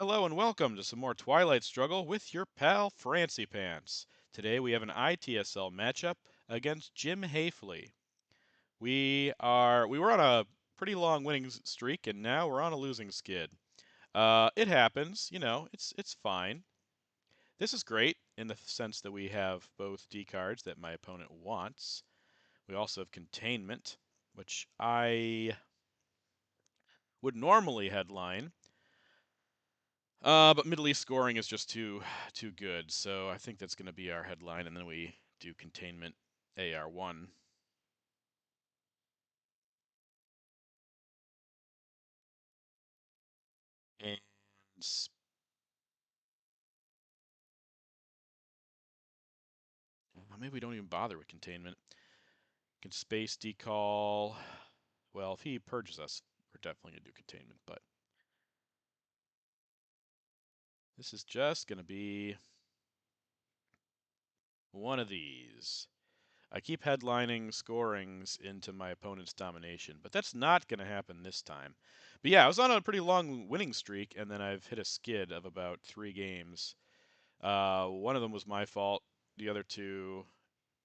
Hello and welcome to some more Twilight Struggle with your pal Frantzypantz. Today we have an ITSL matchup against Jim Haefele. We were on a pretty long winning streak and now we're on a losing skid. It happens, it's fine. This is great in the sense that we have both D cards that my opponent wants. We also have containment, which I would normally headline. But Middle East scoring is just too good, so I think that's going to be our headline, and then we do containment AR1. And maybe we don't even bother with containment. Can space decall. Well, if he purges us, we're definitely going to do containment, but this is just going to be one of these. I keep headlining scorings into my opponent's domination, but that's not going to happen this time. But yeah, I was on a pretty long winning streak, and then I've hit a skid of about 3 games. One of them was my fault. The other two,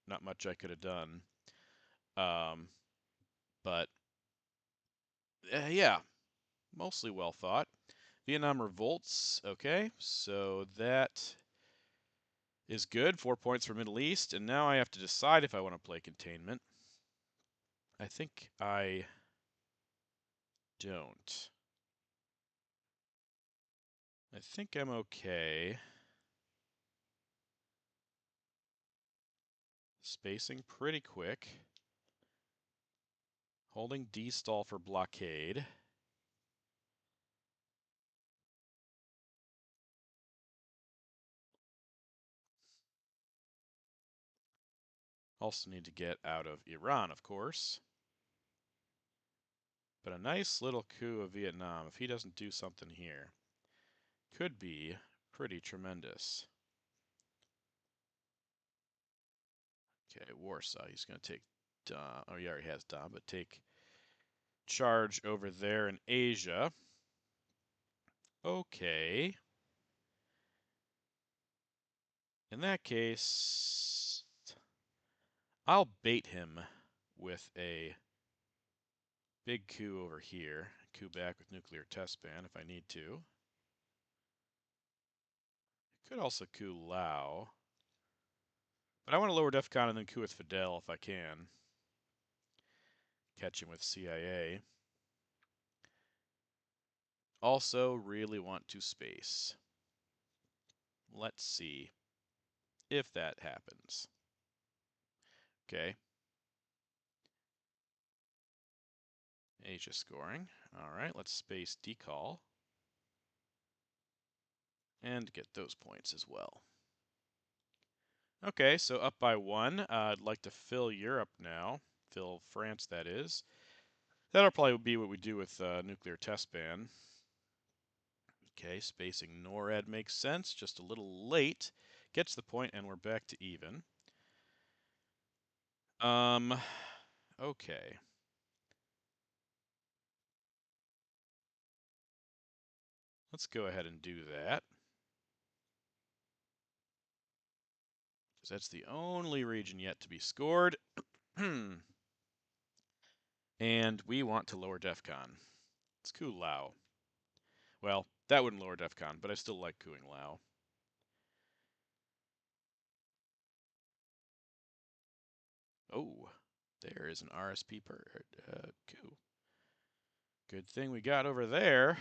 not much I could have done. But yeah, mostly well thought. Vietnam revolts. Okay, so that is good. 4 points for Middle East, and now I have to decide if I want to play containment. I think I don't. I think I'm okay. Spacing pretty quick. Holding D stall for blockade. Also need to get out of Iran, of course. But a nice little coup of Vietnam, if he doesn't do something here, could be pretty tremendous. Okay, Warsaw, he's going to take Dom. Oh, he already has Dom, but take charge over there in Asia. Okay. In that case, I'll bait him with a big coup over here. Coup back with nuclear test ban if I need to. Could also coup Lao. But I want to lower DEFCON and then coup with Fidel if I can. Catch him with CIA. Also really want to space. Let's see if that happens. Okay. Asia scoring. All right, let's space decall. And get those points as well. Okay, so up by 1. I'd like to fill Europe now. Fill France, that is. That'll probably be what we do with nuclear test ban. Okay, spacing NORAD makes sense. Just a little late. Gets the point, and we're back to even. Okay. Let's go ahead and do that. Because that's the only region yet to be scored. And we want to lower DEFCON. Let's coup Lao. Well, that wouldn't lower DEFCON, but I still like cooing Lao. Oh, there is an RSP coup. Good thing we got over there.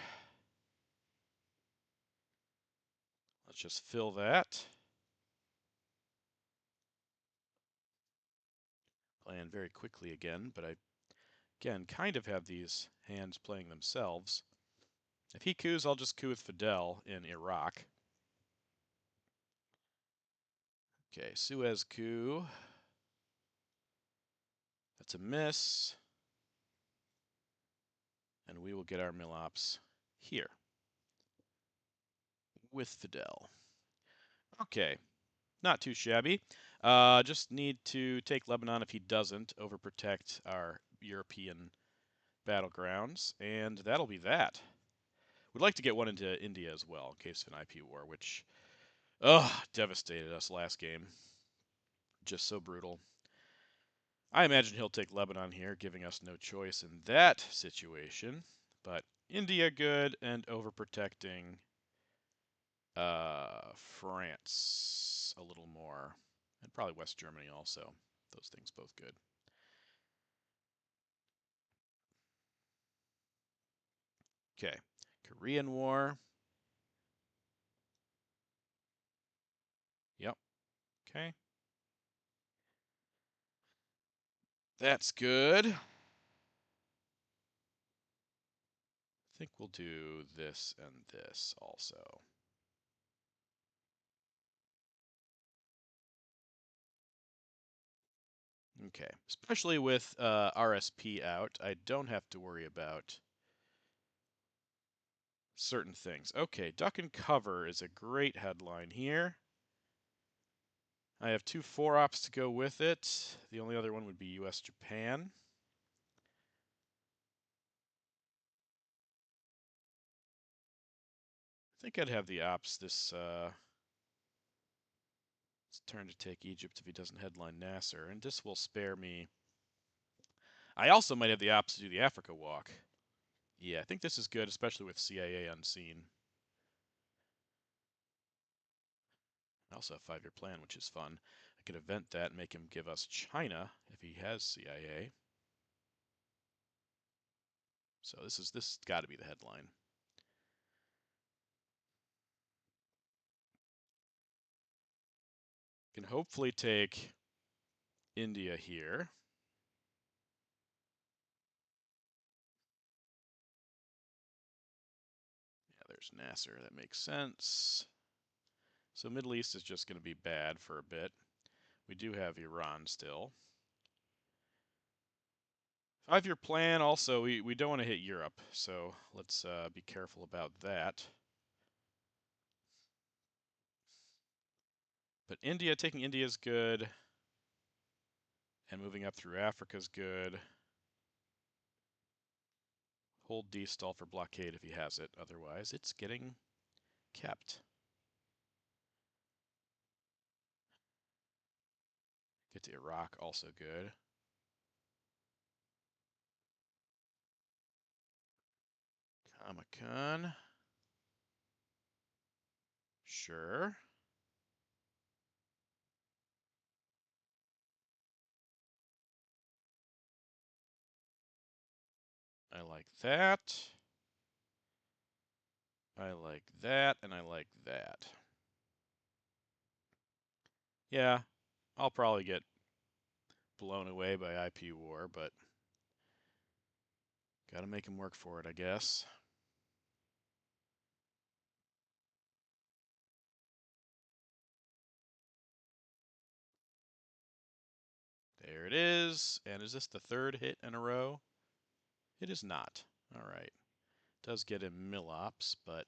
Let's just fill that. Plan very quickly again, but I, again, kind of have these hands playing themselves. If he coups, I'll just coup with Fidel in Iraq. Okay, Suez coup. That's a miss. And we will get our Milops here with Fidel. Okay, not too shabby. Just need to take Lebanon if he doesn't overprotect our European battlegrounds, and that'll be that. We'd like to get one into India as well in case of an IP war, which, devastated us last game. Just so brutal. I imagine he'll take Lebanon here, giving us no choice in that situation. But India good and overprotecting France a little more. And probably West Germany also. Those things both good. Okay. Korean War. Yep. Okay. That's good. I think we'll do this and this also. Okay. Especially with RSP out, I don't have to worry about certain things. Okay, duck and cover is a great headline here. I have 2 4-ops to go with it. The only other one would be US-Japan. I think I'd have the ops this turn to take Egypt if he doesn't headline Nasser, and this will spare me. I also might have the ops to do the Africa walk. Yeah, I think this is good, especially with CIA unseen. I also have 5-year plan, which is fun. I could event that and make him give us China if he has CIA. So this got to be the headline. Can hopefully take India here. Yeah, there's Nasser. That makes sense. So Middle East is just going to be bad for a bit. We do have Iran still. 5-year plan also, we don't want to hit Europe, so let's be careful about that. But taking India is good, and moving up through Africa is good. Hold D stall for blockade if he has it, otherwise it's getting kept. Get to Iraq, also good. Comic-Con. Sure. I like that. I like that, and I like that. Yeah, I'll probably get blown away by IP war, but gotta make him work for it, I guess. There it is. And is this the 3rd hit in a row? It is not. All right. Does get him Millops, but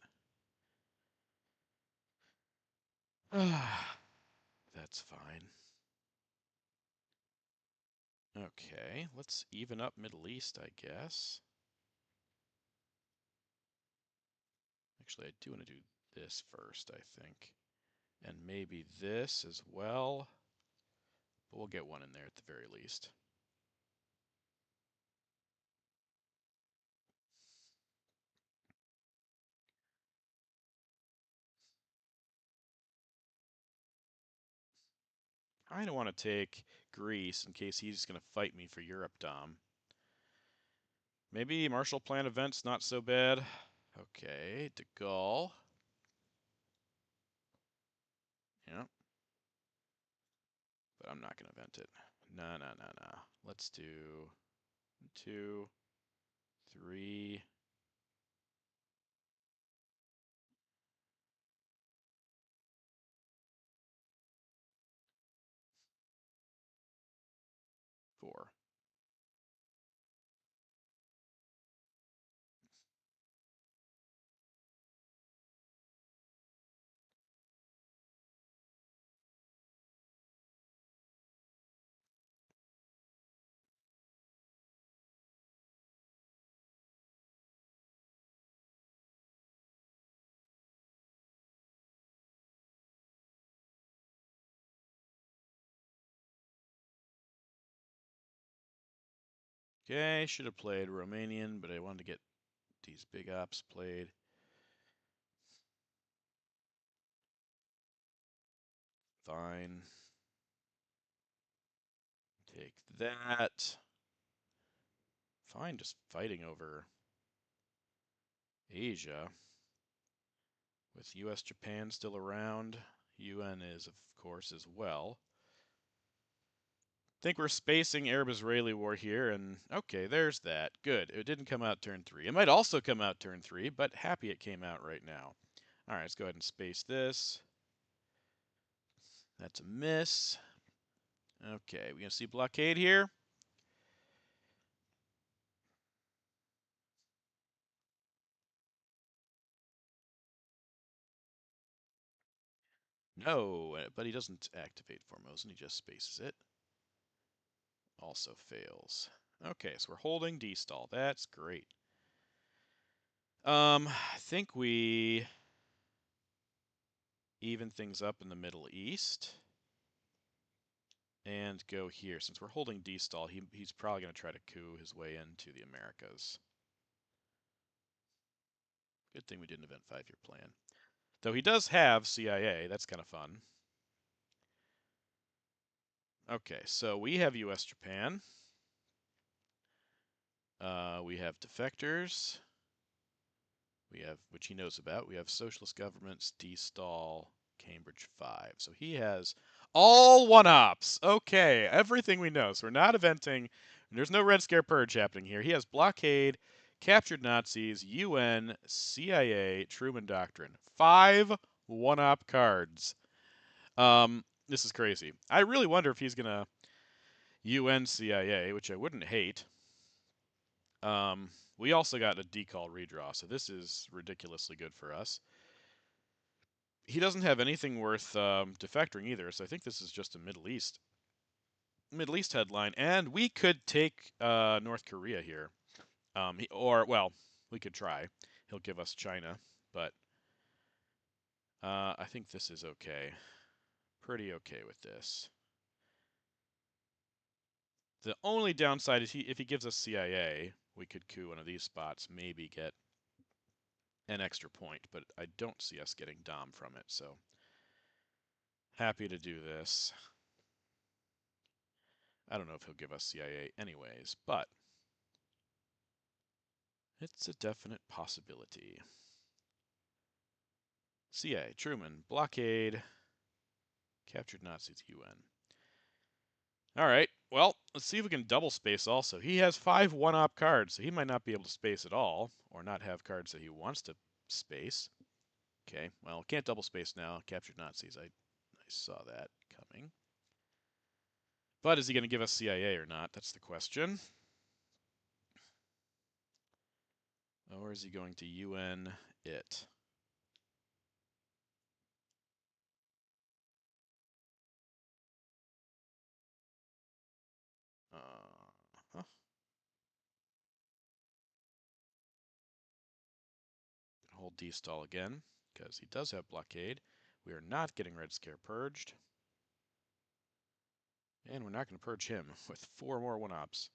that's fine. Okay, let's even up Middle East, I guess. Actually, I do want to do this first, I think. And maybe this as well. But we'll get one in there at the very least. I don't want to take Greece in case he's going to fight me for Europe Dom. Maybe Marshall Plan event's not so bad. Okay, De Gaulle. Yeah. But I'm not going to event it. No. Let's do 2, 3. Four. Okay, should have played Romanian, but I wanted to get these big ops played. Fine. Take that. Fine, just fighting over Asia. With US, Japan still around. UN is, of course, as well. Think we're spacing Arab-Israeli war here, and okay, there's that. Good. It didn't come out turn 3. It might also come out turn 3, but happy it came out right now. All right, let's go ahead and space this. That's a miss. Okay, we gonna see blockade here? No, but he doesn't activate Formosan, he just spaces it. Also fails. Okay, so we're holding D-stall. That's great. I think we even things up in the Middle East and go here. Since we're holding D-stall, he's probably going to try to coup his way into the Americas. Good thing we didn't invent 5-year plan. Though he does have CIA. That's kind of fun. Okay, so we have US Japan. We have defectors. We have, which he knows about, we have socialist governments, D-stall, Cambridge 5. So he has all one-ops. Okay, everything we know. So we're not eventing. There's no Red Scare Purge happening here. He has blockade, captured Nazis, UN, CIA, Truman Doctrine. 5 one-op cards. This is crazy. I really wonder if he's going to UN CIA, which I wouldn't hate. We also got a decall redraw, so this is ridiculously good for us. He doesn't have anything worth defectoring either, so I think this is just a Middle East headline, and we could take North Korea here, well, we could try. He'll give us China, but I think this is okay. Pretty okay with this. The only downside is if he gives us CIA, we could coup one of these spots, maybe get an extra point, but I don't see us getting Dom from it, so happy to do this. I don't know if he'll give us CIA anyways, but it's a definite possibility. CIA, Truman, blockade, captured Nazis, UN. All right, well, let's see if we can double space also. He has 5 one-op cards, so he might not be able to space at all, or not have cards that he wants to space. Okay, well, can't double space now. Captured Nazis, I saw that coming. But is he going to give us CIA or not? That's the question. Or is he going to UN it? Huh. Hold D-stall again, because he does have blockade. We are not getting Red Scare purged. And we're not going to purge him with 4 more one-ops.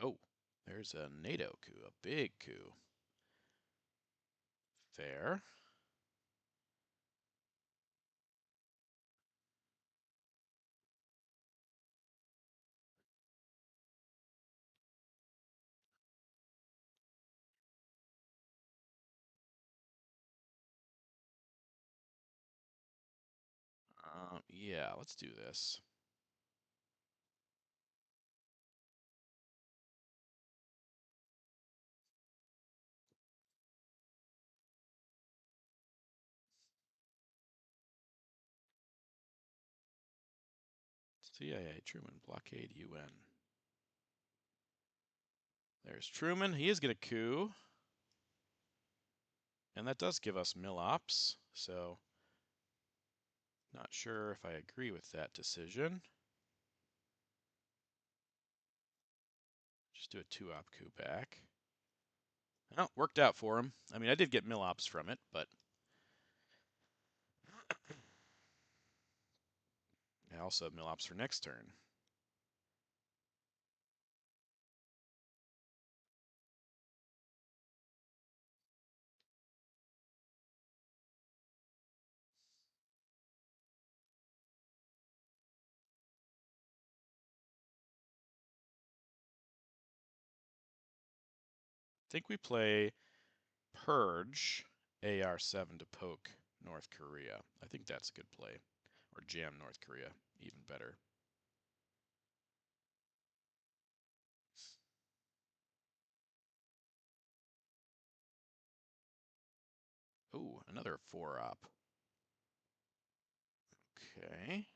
Oh, there's a NATO coup, a big coup. Fair. Yeah, let's do this. CIA, Truman, blockade, UN. There's Truman. He is going to coup. And that does give us mil-ops, so not sure if I agree with that decision. Just do a 2-op coup back. Well, worked out for him. I mean, I did get mil-ops from it, but I also have mill ops for next turn. I think we play Purge AR7 to poke North Korea. I think that's a good play. Or jam North Korea, even better. Ooh, another 4-op. Okay.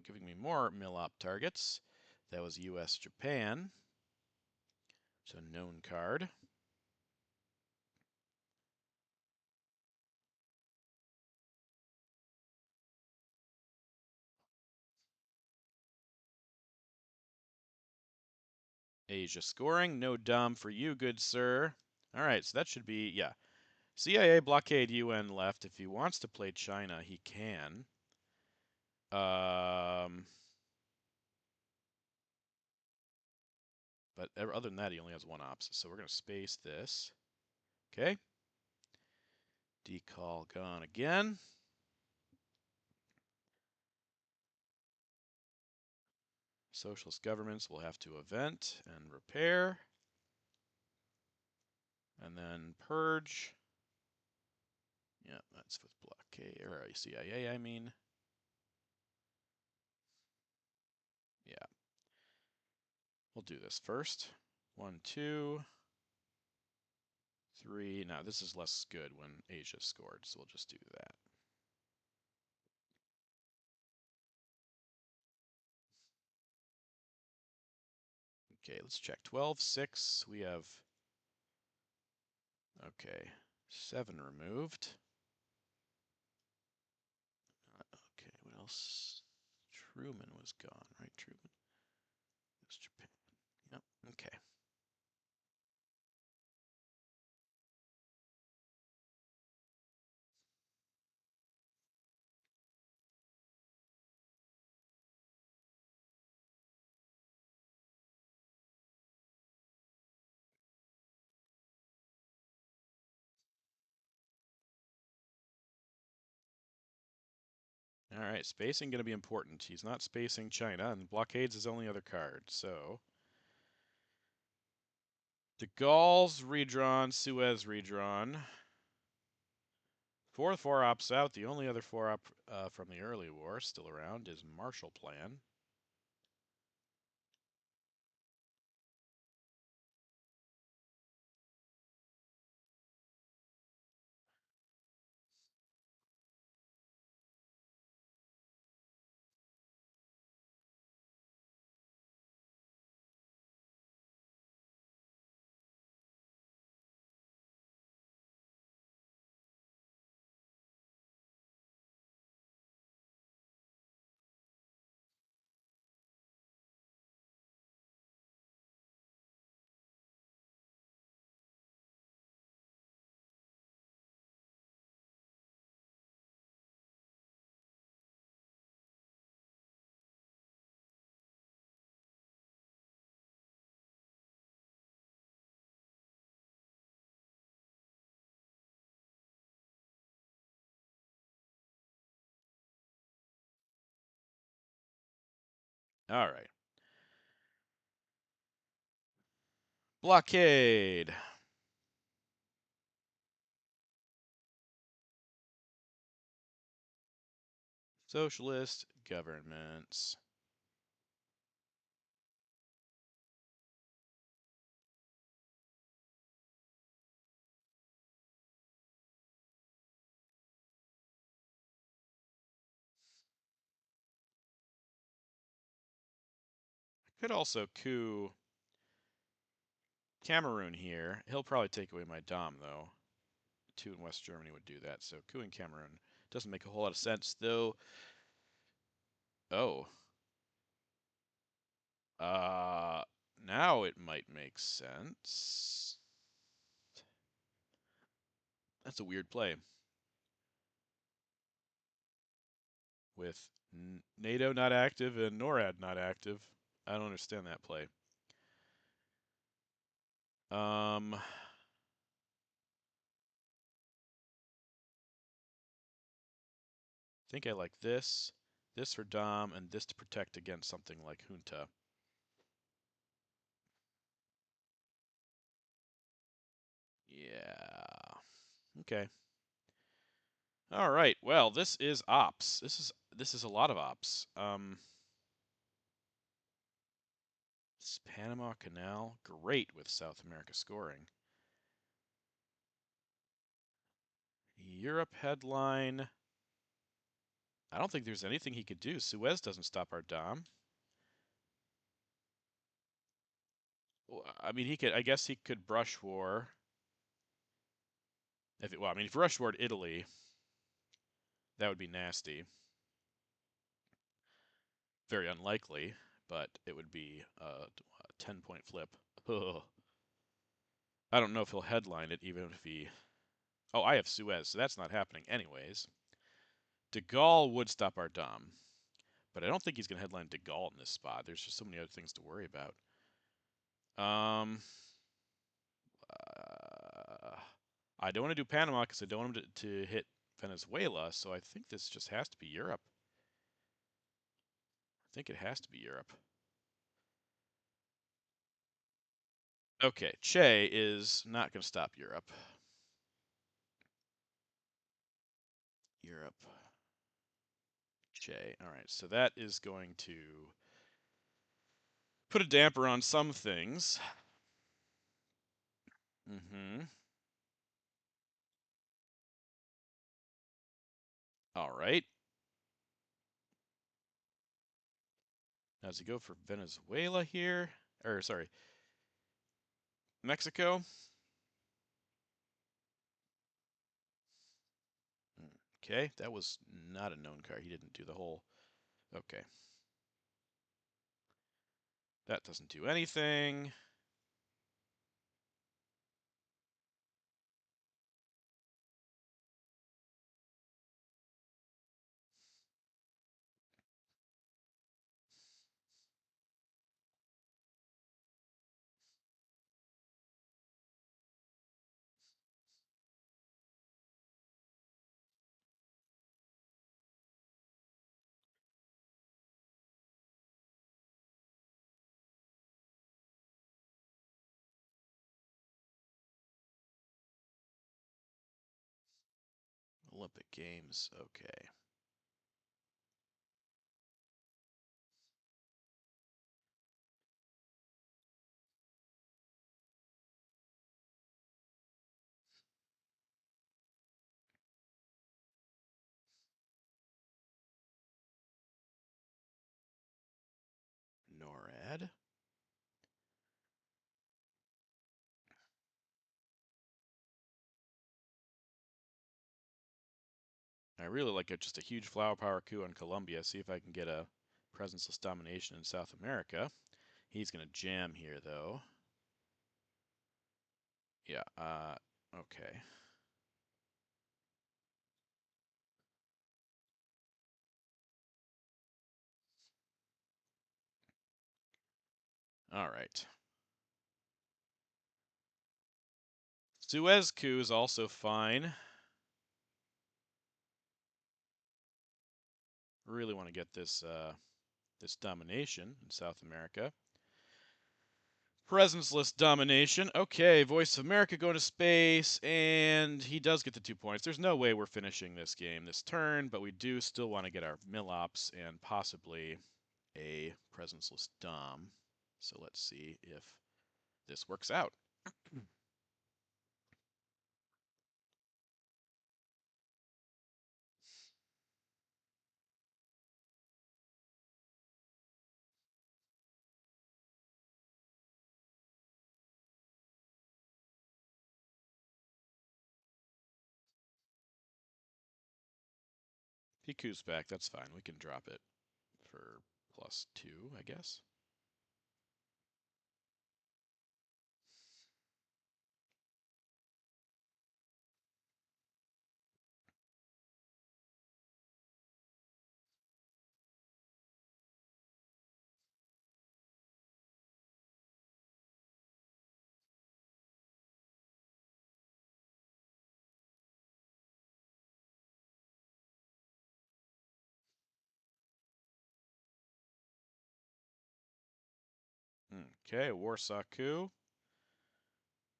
Giving me more mill-op targets. That was US Japan. It's a known card. Asia scoring. No dom for you, good sir. All right, so that should be, yeah. CIA blockade UN left. If he wants to play China, he can. But other than that, he only has one ops. So we're going to space this. Okay. Decall gone again. Socialist governments will have to event and repair. And then purge. Yeah, that's with blockade, or CIA, I mean. Yeah. We'll do this first. 1, 2, 3. Now, this is less good when Asia scored, so we'll just do that. Okay, let's check. 12, 6. We have, okay, 7 removed. Okay, what else? Truman was gone, right? Truman. It was Japan. Yep, okay. All right, spacing going to be important. He's not spacing China, and blockades his only other card, so. De Gaulle's redrawn, Suez redrawn. 4 ops out. The only other 4 op from the early war still around is Marshall Plan. All right. Blockade. Socialist governments. Could also coup Cameroon here. He'll probably take away my dom, though. 2 in West Germany would do that, so coup in Cameroon doesn't make a whole lot of sense, though. Oh. Uh, now it might make sense. That's a weird play. With NATO not active and NORAD not active. I don't understand that play. I think I like this for Dom, and this to protect against something like Junta. Yeah. Okay. All right. Well, this is ops. This is a lot of ops. This Panama Canal, great with South America scoring. Europe headline. I don't think there's anything he could do. Suez doesn't stop our Dom. I mean, he could. I guess he could brush war. Well, I mean, if he brush warred Italy, that would be nasty. Very unlikely, but it would be a 10-point flip. Ugh. I don't know if he'll headline it, even if he. Oh, I have Suez, so that's not happening anyways. De Gaulle would stop our Dom, but I don't think he's going to headline De Gaulle in this spot. There's just so many other things to worry about. Uh, I don't want to do Panama because I don't want him to hit Venezuela, so I think this just has to be Europe. I think it has to be Europe. Okay, Che is not going to stop Europe. Europe. Che. All right, so that is going to put a damper on some things. Mm-hmm. All right. Now, does he go for Venezuela here? Or, sorry, Mexico? Okay, that was not a known card. He didn't do the whole. Okay. That doesn't do anything. Olympic Games. Okay. NORAD. I really like just a huge flower power coup on Colombia. See if I can get a presenceless domination in South America. He's going to jam here, though. Yeah, okay. All right. Suez coup is also fine. Really want to get this this domination in South America. Presenceless domination. Okay, Voice of America going to space, and he does get the 2 points. There's no way we're finishing this game this turn, but we do still want to get our Millops and possibly a presenceless dom. So let's see if this works out. He coups back. That's fine. We can drop it for +2, I guess. Okay, Warsaw Coup.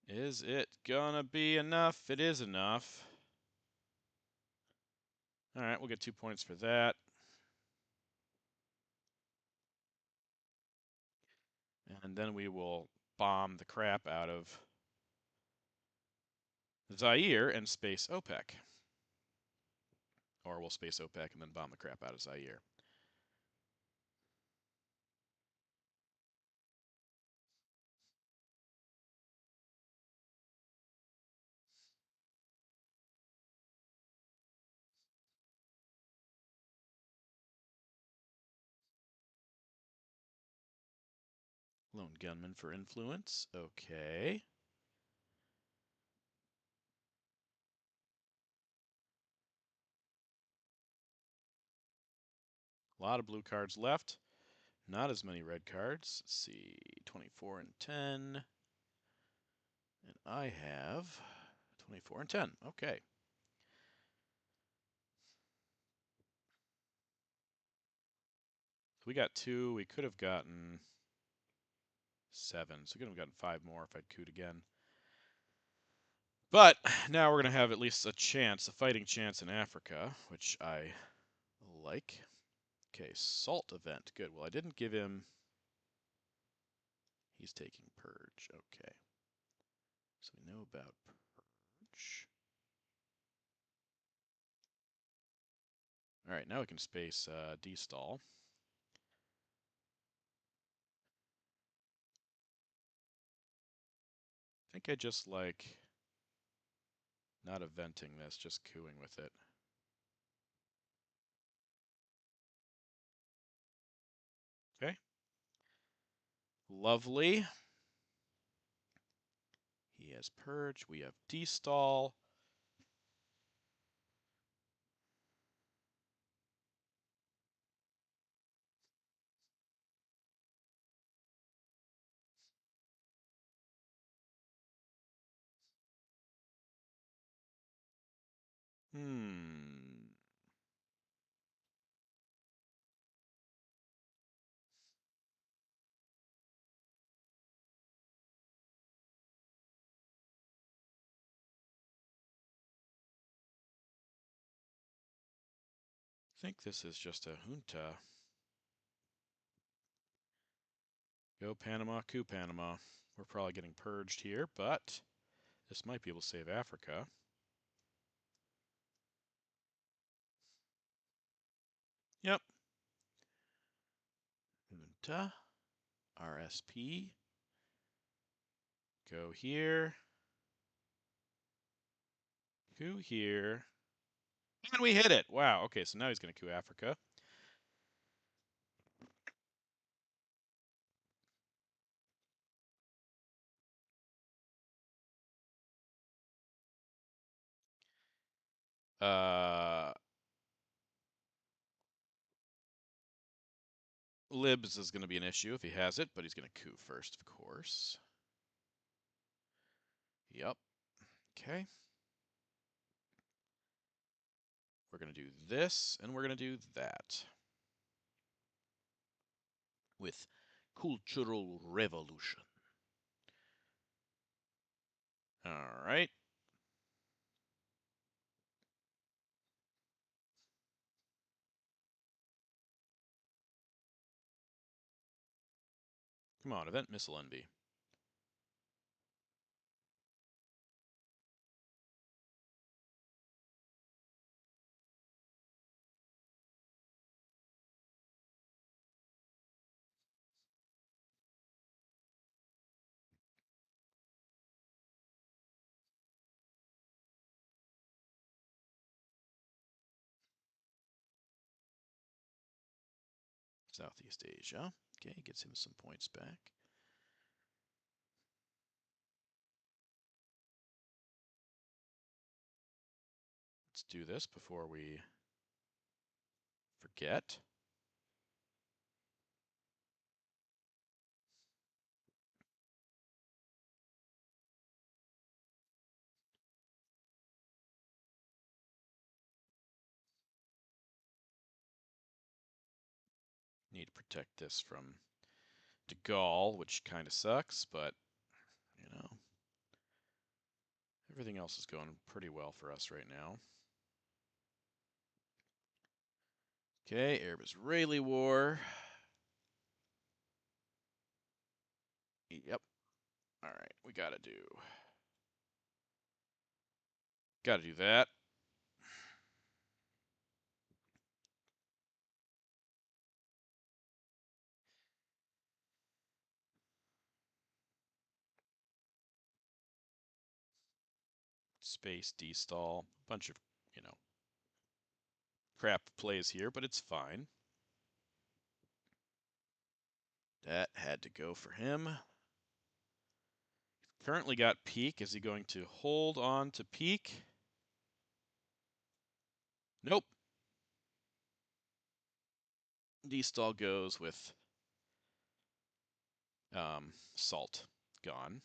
Is it gonna be enough? It is enough. All right, we'll get 2 points for that. And then we will bomb the crap out of Zaire and space OPEC. Or we'll space OPEC and then bomb the crap out of Zaire. Lone gunman for influence. Okay. A lot of blue cards left. Not as many red cards. Let's see. 24 and 10. And I have 24 and 10. Okay. So we got 2. We could have gotten 7. So we could have gotten 5 more if I'd cooed again. But now we're going to have at least a chance, a fighting chance in Africa, which I like. Okay, Salt event. Good. Well, I didn't give him... He's taking Purge. Okay. So we know about Purge. All right, now we can space destall. I think I just like not eventing this, just cooing with it. Okay. Lovely. He has Purge. We have destall. I think this is just a junta. Go Panama, coup Panama. We're probably getting purged here, but this might be able to save Africa. Yep. Junta. RSP. Go here. Coup here. And we hit it. Wow. Okay, so now he's going to coup Africa. Libs is going to be an issue if he has it, but he's going to coup first, of course. Yep. Okay. We're going to do this, and we're going to do that. With Cultural Revolution. All right. Come on, Event Missile Envy. Southeast Asia. Okay, gets him some points back. Let's do this before we forget. Need to protect this from de Gaulle, which kind of sucks, but, you know, everything else is going pretty well for us right now. Okay, Arab-Israeli war. Yep. All right, we gotta do that. Space destall, bunch of, you know, crap plays here, but it's fine. That had to go for him. Currently got peak. Is he going to hold on to peak? Nope. Destall goes with salt gone.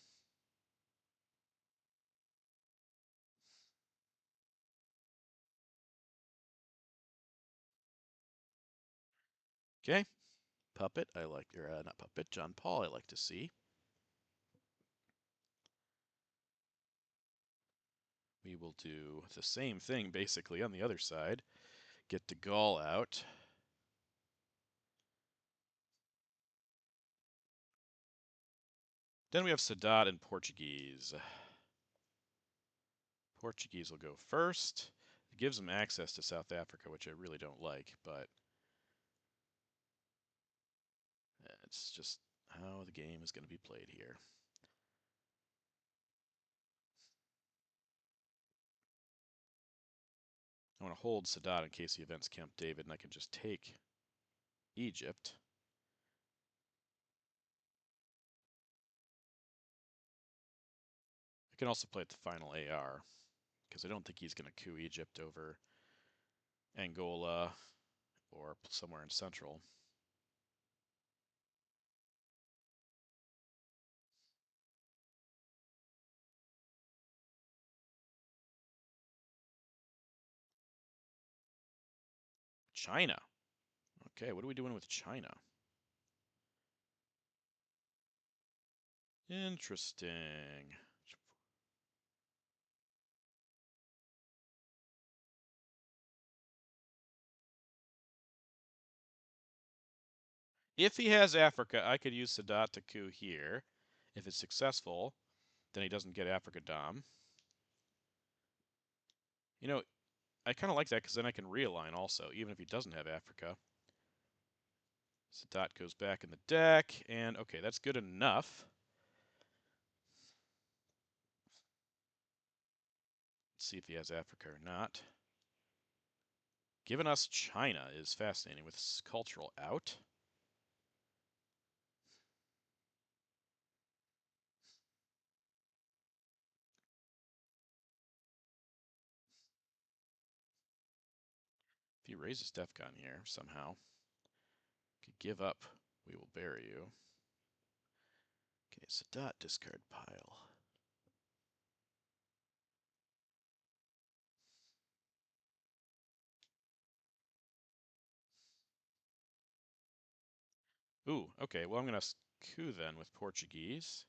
Okay. Puppet, I like, or not Puppet, John Paul, I like to see. We will do the same thing basically on the other side. Get de Gaulle out. Then we have Sadat and Portuguese. Portuguese will go first. It gives them access to South Africa, which I really don't like, but it's just how the game is going to be played here. I want to hold Sadat in case he events Camp David, and I can just take Egypt. I can also play at the final AR, because I don't think he's going to coup Egypt over Angola or somewhere in Central. China. Okay, what are we doing with China? Interesting. If he has Africa, I could use Sadat to coup here. If it's successful, then he doesn't get Africa Dom. You know, I kind of like that because then I can realign also, even if he doesn't have Africa. Sadat goes back in the deck, and okay, that's good enough. Let's see if he has Africa or not. Giving us China is fascinating with cultural out. If he raises DEFCON here somehow, could give up. We will bury you. Okay, Sadat discard pile. Ooh, okay, well I'm going to coup then with Portuguese.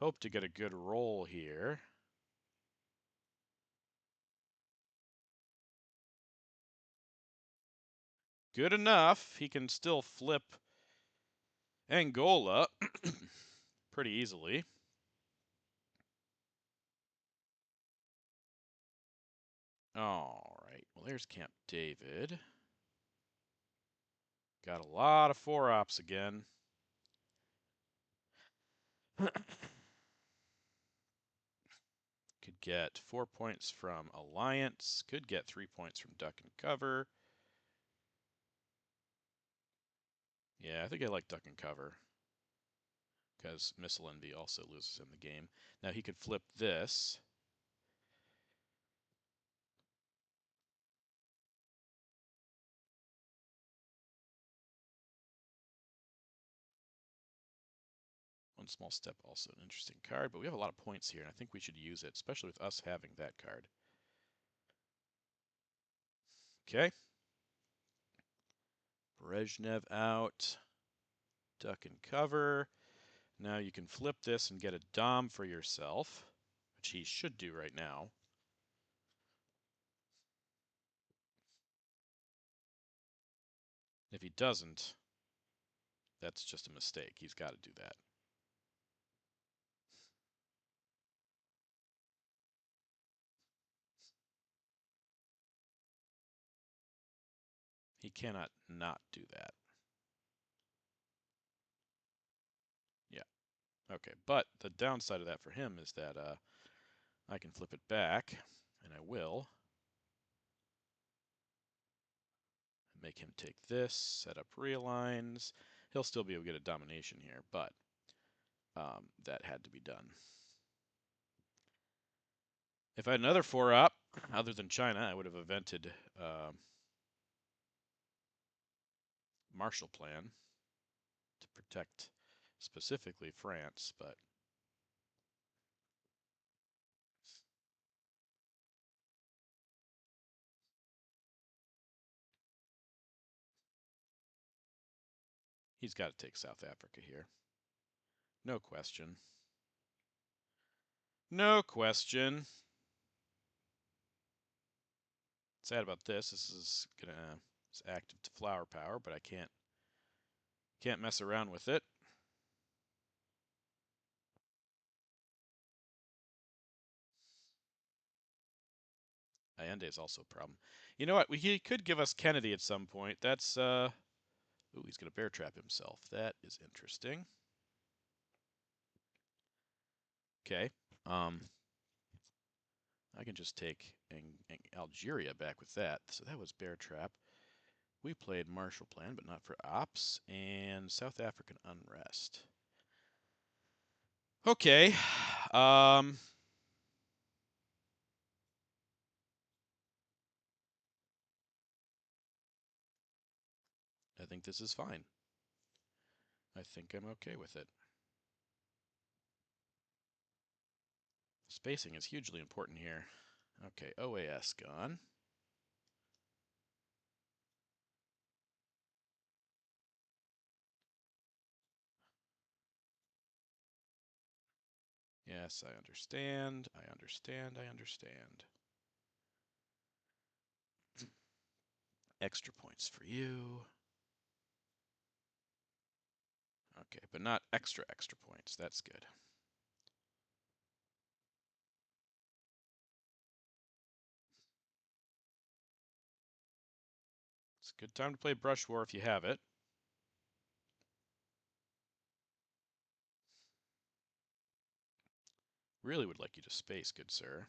Hope to get a good roll here. Good enough. He can still flip Angola pretty easily. All right, well there's Camp David. Got a lot of 4-ops again. Could get 4 points from Alliance. Could get 3 points from Duck and Cover. Yeah, I think I like Duck and Cover, because Missile Envy also loses in the game. Now he could flip this. One Small Step, also an interesting card, but we have a lot of points here, and I think we should use it, especially with us having that card. Okay. Brezhnev out. Duck and Cover. Now you can flip this and get a Dom for yourself, which he should do right now. If he doesn't, that's just a mistake. He's got to do that. He cannot not do that. Yeah. Okay, but the downside of that for him is that I can flip it back, and I will. Make him take this, set up realigns. He'll still be able to get a domination here, but that had to be done. If I had another 4-up, other than China, I would have invented Marshall Plan to protect specifically France, but he's got to take South Africa here. No question. No question. Sad about this. This is it's active to flower power, but I can't mess around with it. Allende is also a problem. You know what? He could give us Kennedy at some point. That's ooh, he's gonna bear trap himself. That is interesting. Okay. I can just take Algeria back with that. So that was bear trap. We played Marshall Plan, but not for ops, and South African unrest. Okay. I think this is fine. I think I'm okay with it. Spacing is hugely important here. Okay, OAS gone. Yes, I understand. I understand. I understand. Extra points for you. Okay, but not extra points. That's good. It's a good time to play Brush War if you have it. Really would like you to space, good sir.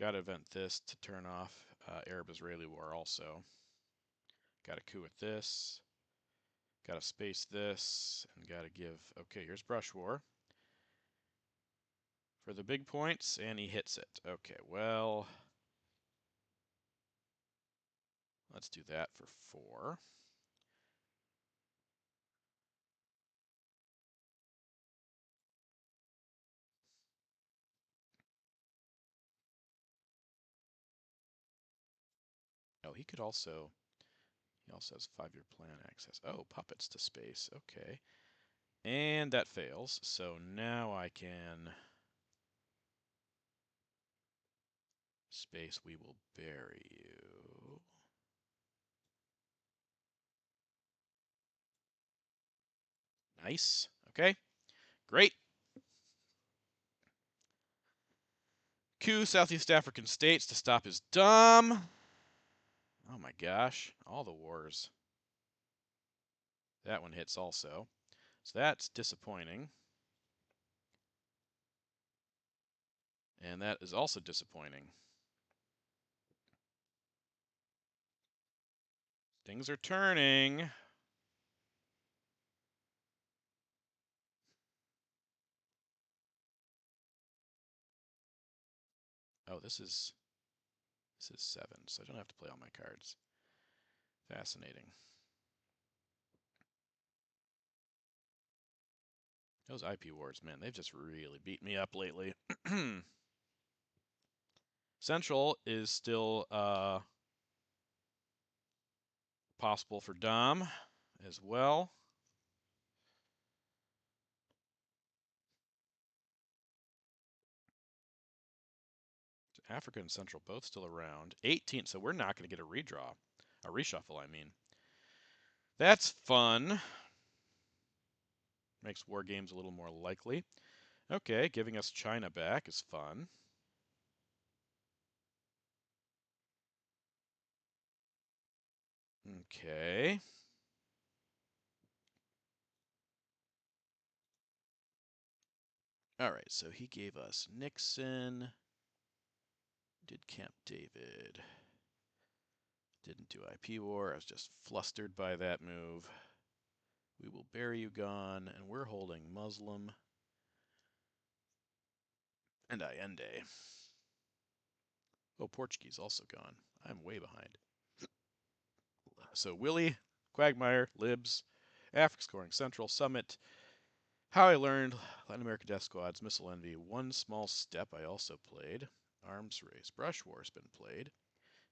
Got to event this to turn off Arab-Israeli war also. Got to coup with this. Got to space this. And got to give... Okay, here's Brush War. For the big points, and he hits it. Okay, well... Let's do that for 4. Oh, he also has 5-year plan access. Oh, puppets to space. Okay. And that fails. So now I can space We Will Bury You. Nice. Okay. Great. Coup Southeast African states to stop his dumb. Oh my gosh. All the wars. That one hits also. So that's disappointing. And that is also disappointing. Things are turning. Oh, this is 7, so I don't have to play all my cards. Fascinating. Those IP wars, man, they've just really beat me up lately. Central is still possible for Dom as well. Africa and Central both still around. 18, so we're not going to get a redraw. A reshuffle, I mean. That's fun. Makes war games a little more likely. Okay, giving us China back is fun. Okay. All right, so he gave us Nixon. Did Camp David. Didn't do IP war. I was just flustered by that move. We will bury you gone, and we're holding Muslim and Allende. Oh, Portuguese also gone. I'm way behind. So Willie, Quagmire, Libs, Africa Scoring Central, Summit, How I Learned, Latin American Death Squads, Missile Envy, One Small Step I also played, Arms Race, Brush War's been played,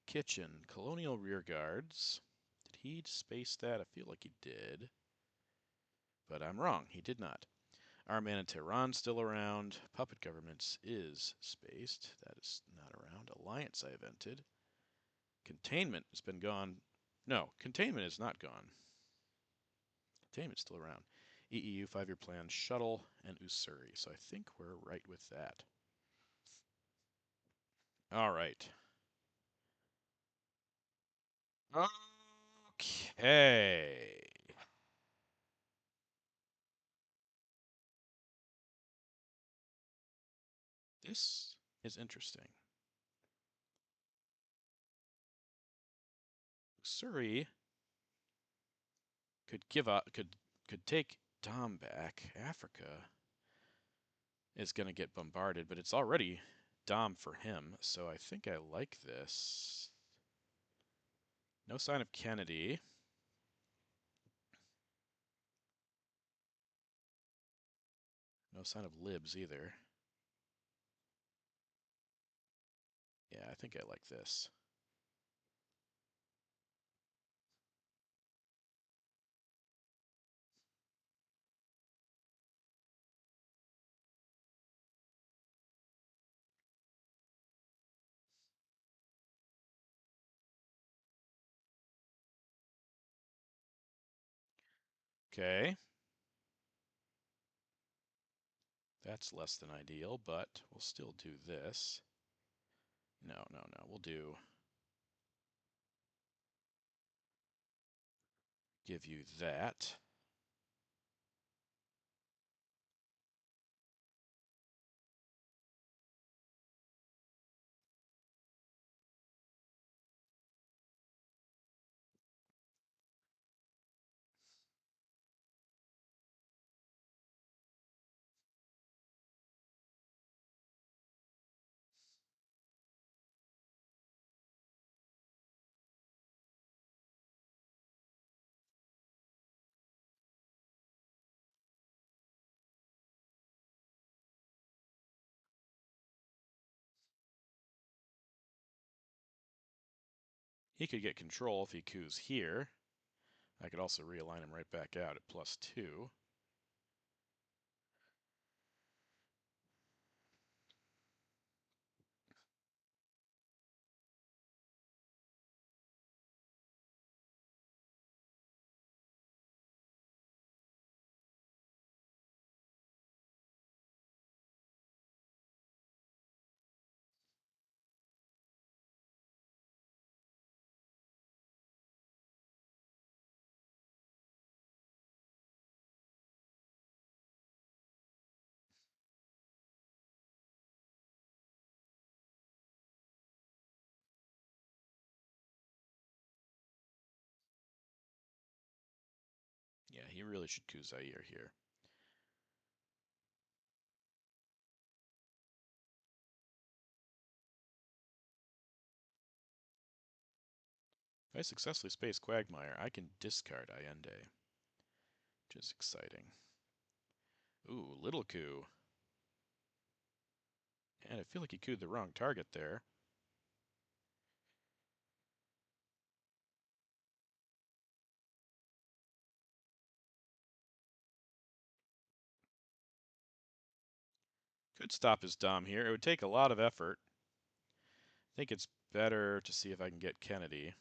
Kitchen, Colonial Rear Guards. Did he space that? I feel like he did. But I'm wrong, he did not. Our Man in Tehran still around. Puppet Governments is spaced. That is not around. Alliance I invented. Containment has been gone. No, Containment is not gone. Containment's still around. EEU 5-year plan, Shuttle, and Usuri. So I think we're right with that. All right. Okay. This is interesting. Usuri could give up, could take Dom back. Africa is going to get bombarded, but it's already Dom for him, so I think I like this. No sign of Kennedy. No sign of Libs either. Yeah, I think I like this. Okay. That's less than ideal, but we'll still do this. No. We'll do... Give you that. He could get control if he coups here. I could also realign him right back out at +2. Yeah, he really should coup Zaire here. If I successfully space Quagmire, I can discard Allende, which is exciting. Ooh, little coup. And I feel like he couped the wrong target there. Could stop his Dom here. It would take a lot of effort. I think it's better to see if I can get Kennedy.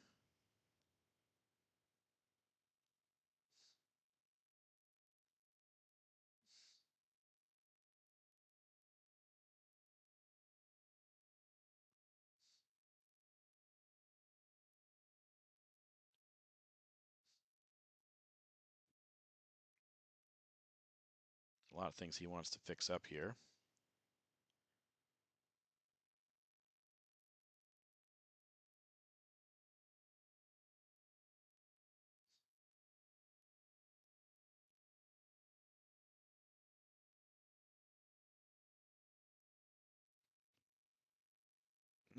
A lot of things he wants to fix up here.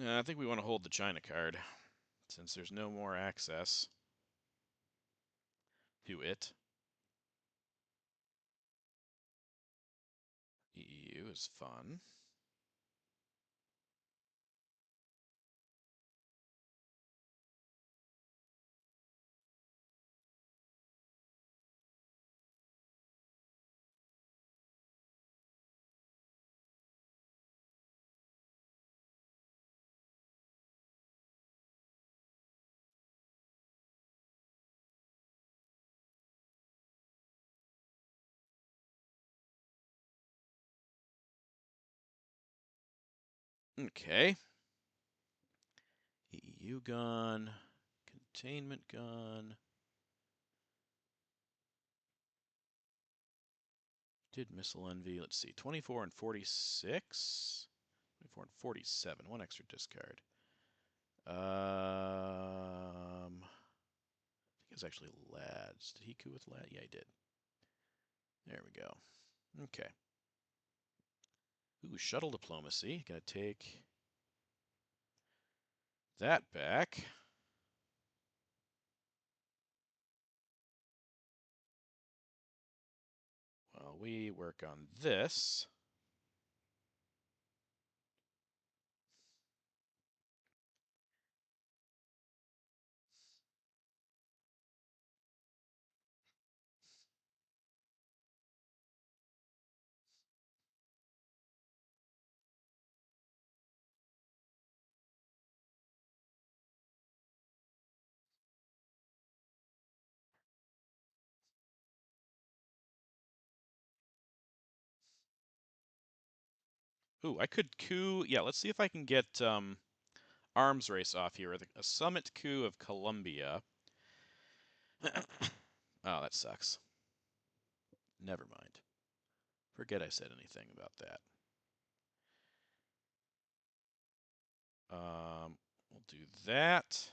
I think we want to hold the China card, since there's no more access to it. EU is fun. Okay. EU gone. Containment gone. Did missile envy. Let's see. 24 and 46. 24 and 47. One extra discard. I think it's actually Lads. Did he coup with Lad? Yeah, he did. There we go. Okay. Ooh, shuttle diplomacy. Gonna take that back. While we work on this. Ooh, I could coup. Yeah, let's see if I can get arms race off here. A summit coup of Colombia. Oh, that sucks. Never mind. Forget I said anything about that. We'll do that.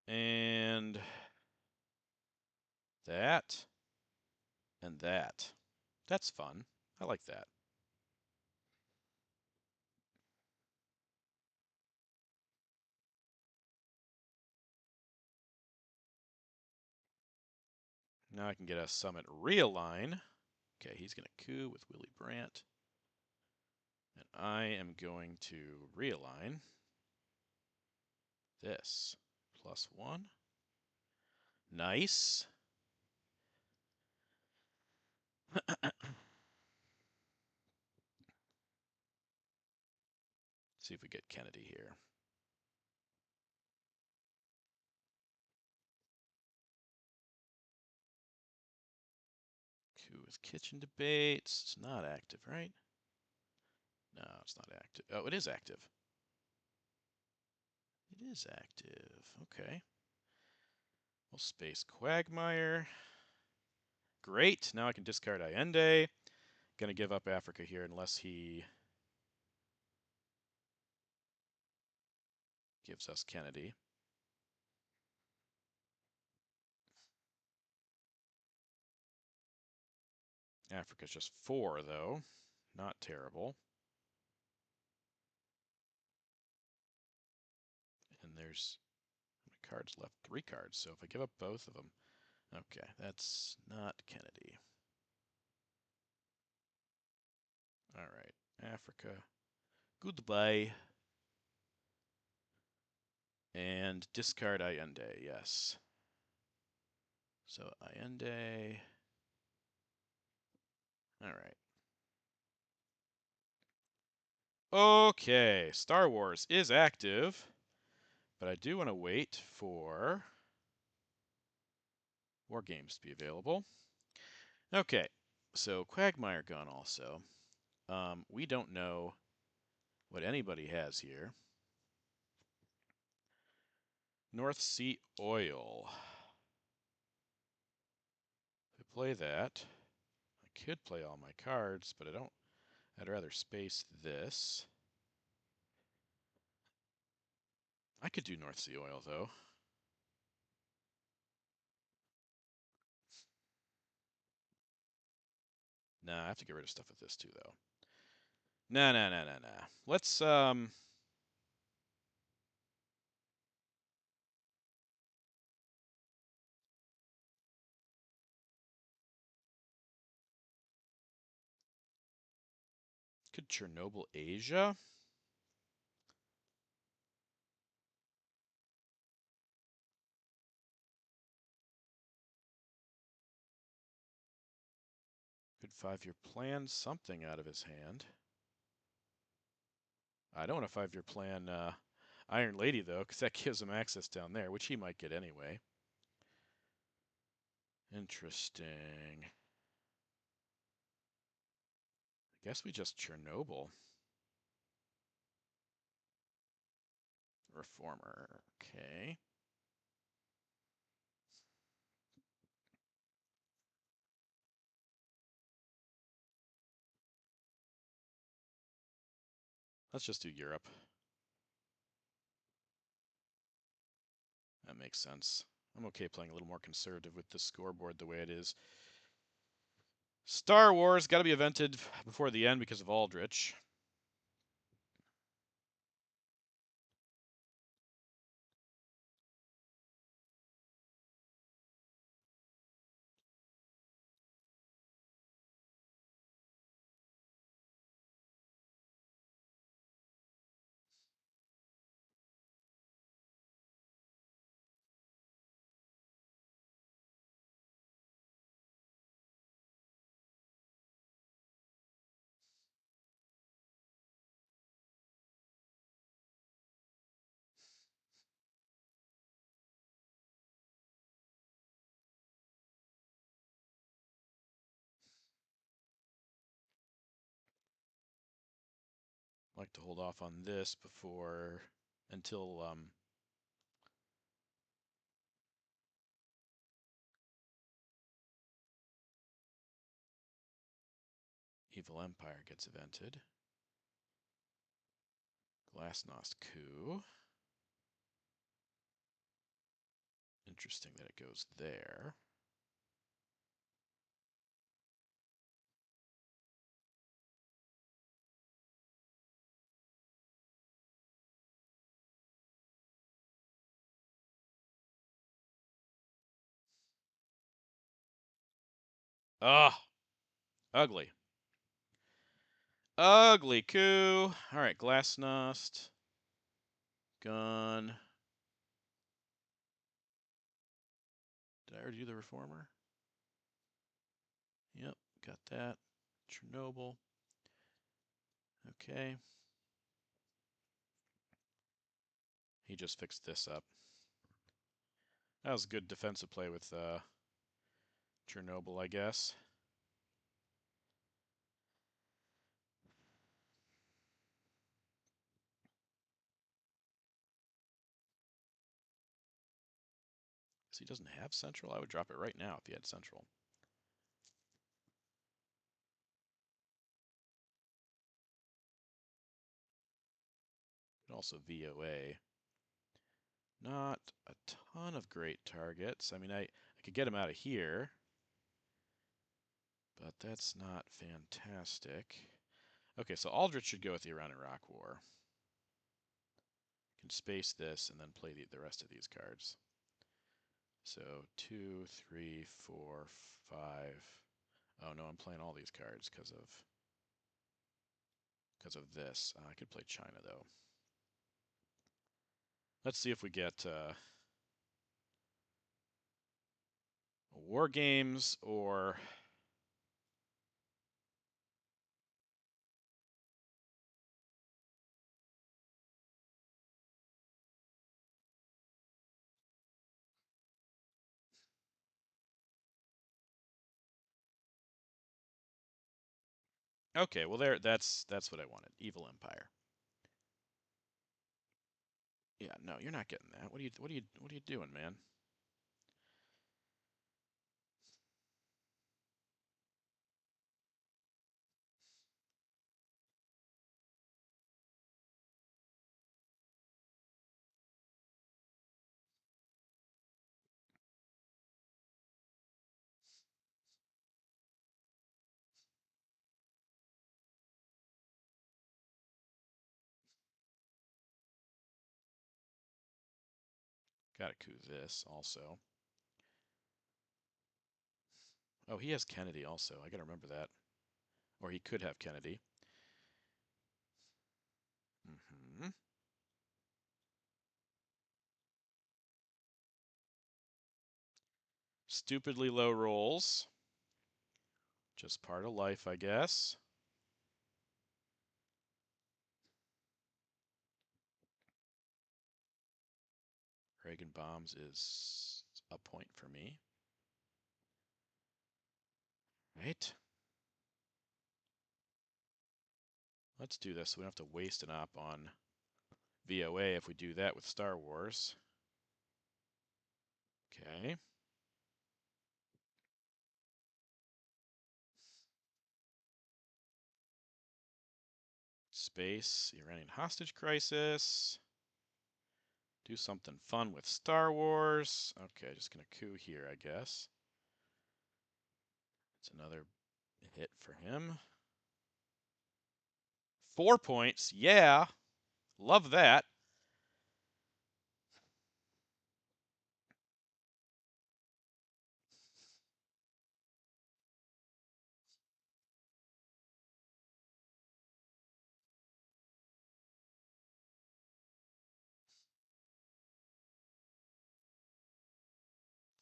And that. And that. That's fun. I like that. Now I can get a summit realign. Okay, he's going to coup with Willy Brandt. And I am going to realign this. +1. Nice. See if we get Kennedy here. Coup with kitchen debates. It's not active, right? No, it's not active. Oh, it is active. It is active. Okay. We'll space Quagmire. Great. Now I can discard Allende. Gonna give up Africa here unless he gives us Kennedy. Africa's just 4, though. Not terrible. And there's how many cards left? 3 cards. So if I give up both of them, okay, that's not Kennedy. All right, Africa. Goodbye. And discard Allende, yes. So Allende. All right. Okay, Star Wars is active, but I do want to wait for War Games to be available. Okay, so Quagmire Gun also. We don't know what anybody has here. North Sea Oil. If I play that, I could play all my cards, but I don't. I'd rather space this. I could do North Sea Oil, though. Nah, I have to get rid of stuff with this, too, though. Nah. Let's, could Chernobyl Asia? Could 5-year plan something out of his hand. I don't want a 5-year plan Iron Lady, though, because that gives him access down there, which he might get anyway. Interesting. I guess we just Chernobyl. Reformer. Okay. Let's just do Europe. That makes sense. I'm okay playing a little more conservative with the scoreboard the way it is. Star Wars got to be evented before the end because of Aldrich. Like to hold off on this until Evil Empire gets evented. Glasnost coup. Interesting that it goes there. Ugh. Ugly. Ugly coup. All right, Glasnost. Gun. Did I already do the Reformer? Yep, got that. Chernobyl. Okay. He just fixed this up. That was a good defensive play with Chernobyl, I guess. So he doesn't have Central? I would drop it right now if he had Central. Also VOA. Not a ton of great targets. I mean, I could get him out of here. but that's not fantastic. Okay, so Aldrich should go with the Iran and Iraq War. Can space this and then play the rest of these cards. So 2, 3, 4, 5. Oh no, I'm playing all these cards because of this. I could play China though. Let's see if we get War Games or okay. Well, that's what I wanted. Evil Empire. Yeah, no, you're not getting that. What are you doing, man? Gotta coup this also. Oh, he has Kennedy also. I gotta remember that. Or he could have Kennedy. Mm-hmm. Stupidly low rolls. Just part of life, I guess. Reagan bombs is a point for me. Right? Let's do this so we don't have to waste an op on VOA if we do that with Star Wars. Okay. Space, Iranian hostage crisis. Do something fun with Star Wars. Okay, just gonna coup here, I guess. It's another hit for him. 4 points, yeah. Love that.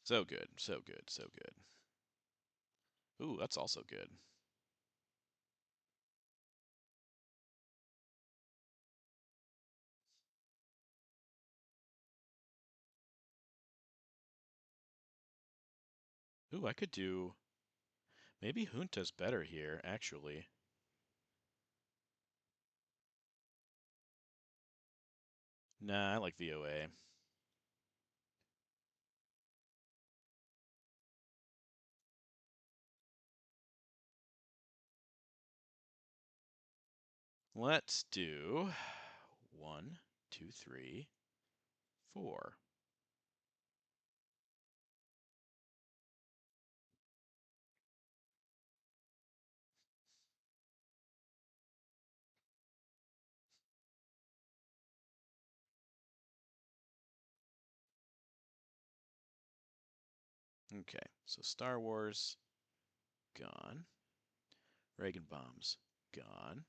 So good, so good, so good. Ooh, that's also good. Ooh, I could do maybe Junta's better here, actually. Nah, I like VOA. Let's do 1, 2, 3, 4. Okay, so Star Wars, gone. Reagan bombs, gone.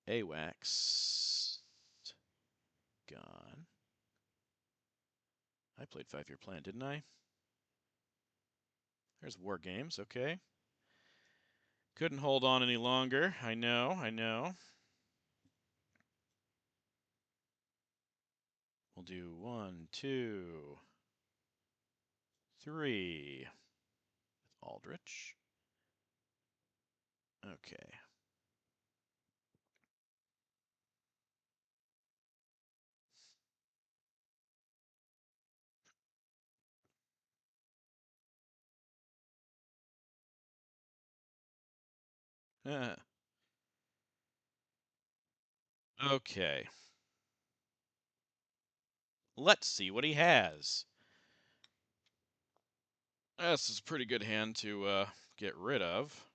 AWACS, gone. I played 5-year plan, didn't I? There's War Games, okay. Couldn't hold on any longer. I know, I know. We'll do 1, 2, 3. Aldrich. Okay. Okay. Let's see what he has. This is a pretty good hand to get rid of.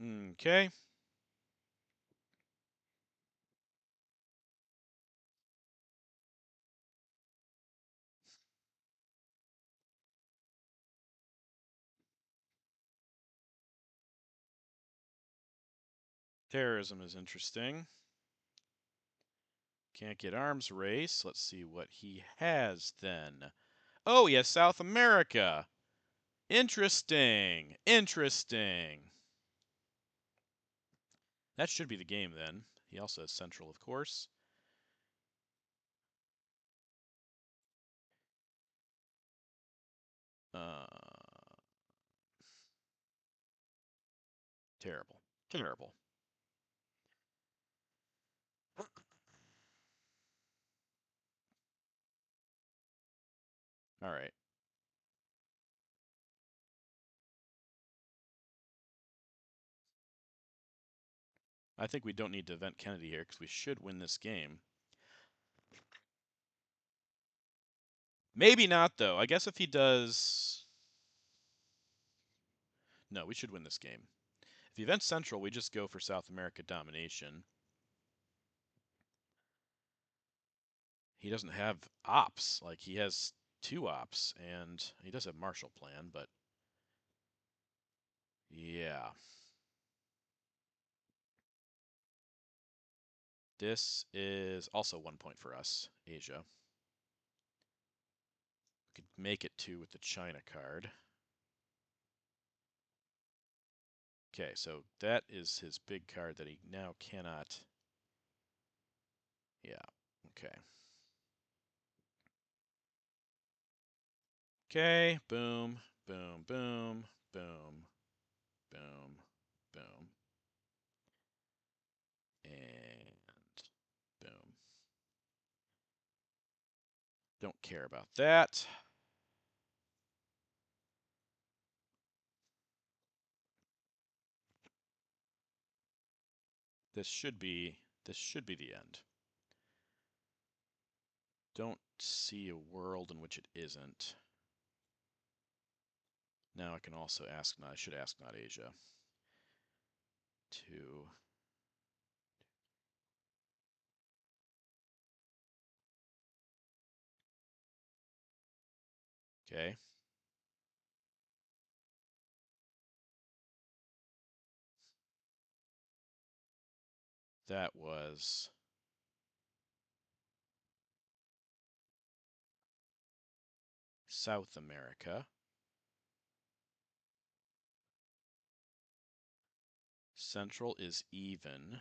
Okay. Terrorism is interesting. Can't get arms race. Let's see what he has then. Oh, he has South America. Interesting. Interesting. That should be the game then. He also has Central, of course. Uh, terrible. Terrible. All right. I think we don't need to event Kennedy here because we should win this game. Maybe not, though. I guess if he does... No, we should win this game. If he events Central, we just go for South America domination. He doesn't have ops. Like, he has 2 ops, and he does have Marshall Plan, but... Yeah. This is also 1 point for us, Asia. We could make it 2 with the China card. Okay, so that is his big card that he now cannot... Yeah, okay. Okay, boom, boom, boom, boom, boom, boom, and boom. Don't care about that. This should be the end. Don't see a world in which it isn't. Now I can also ask not, I should ask not Asia. 2. Okay. That was South America. Central is even.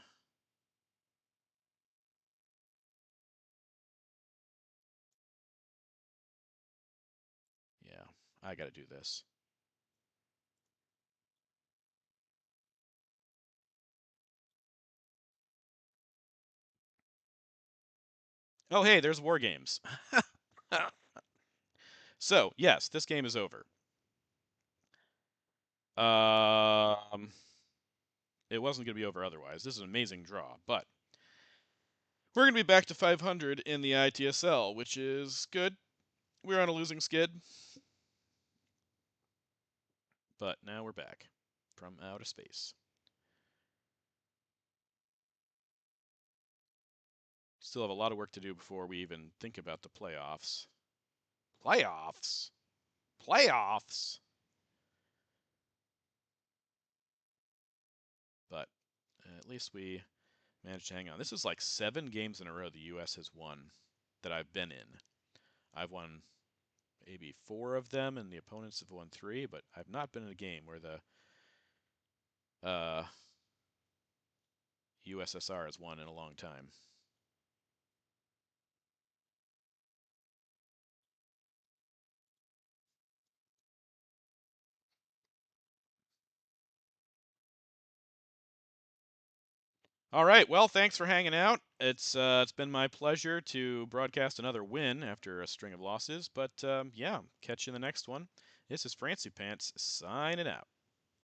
Yeah, I gotta do this. Oh, hey, there's War Games. So, yes, this game is over. It wasn't going to be over otherwise. This is an amazing draw, but we're going to be back to 500 in the ITSL, which is good. We're on a losing skid, but now we're back from outer space. Still have a lot of work to do before we even think about the playoffs. Playoffs? Playoffs! But at least we managed to hang on. This is like 7 games in a row the U.S. has won that I've been in. I've won maybe 4 of them, and the opponents have won 3, but I've not been in a game where the USSR has won in a long time. All right. Well, thanks for hanging out. It's been my pleasure to broadcast another win after a string of losses. But yeah, catch you in the next one. This is Frantzypantz signing out.